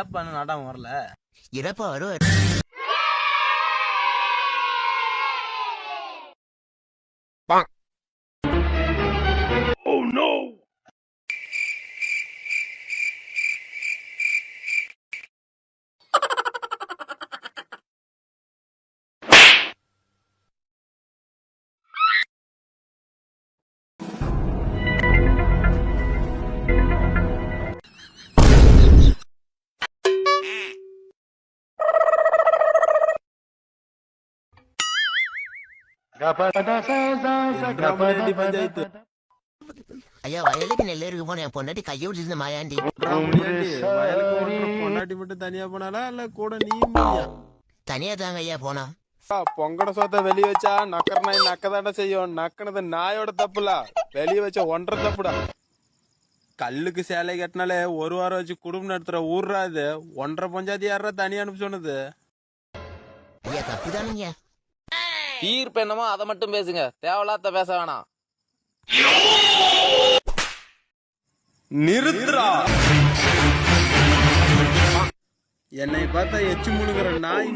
ஏப்பா இன்னும் நாட்டாம வரல? இறப்பா வருவார். Oh no! பஞ்சாயத்து ஐயா வயலுக்கு நெல் இருக்கு போன என் பொண்டாட்டி கையை விட்டு மாயாண்டி. பொண்டாட்டி மட்டும் தனியா போனாலா இல்ல கூட நீயும் போனியா? தனியா தாங்க ஐயா போனா. பொங்கட சோத்த வெளிய வச்சா நக்கற நாய் நக்கதாட்ட செய்யும். நக்கனது நாயோட தப்புல, வெளிய வச்ச ஒன்றரை தப்புடா. கல்லுக்கு சேலை கட்டினாலே ஒரு வாரம் வச்சு குடும்பம் நடத்துற ஊர்றாது. ஒன்றரை பஞ்சாயத்து யாரா தனியா அனுப்பி சொன்னது? ஐயா தப்புதானுங்க. தீர்ப்பு என்னமோ அதை மட்டும் பேசுங்க, தேவையில்லாத பேச வேணாம். நிறுத்துறா. என்னை பார்த்தா எச்சு முழுகிற நாய்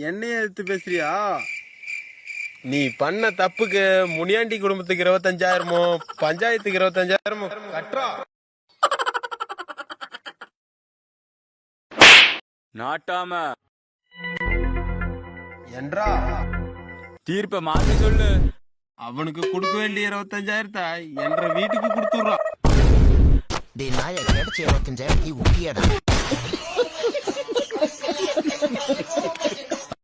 என்னைய எடுத்து பேசுறியா? நீ பண்ண தப்புக்கு முனியாண்டி குடும்பத்துக்கு 25,000மோ பஞ்சாயத்துக்கு 25,000மோ கட்டுறா. நாட்டாம என்றா தீர்ப்பை மாத்தி சொல்லு. அவனுக்கு கொடுக்க வேண்டிய 25,000 என்ற வீட்டுக்கு கொடுத்துடுறான். டே நாய கிடைச்ச 25,000 ஊட்டியாடா.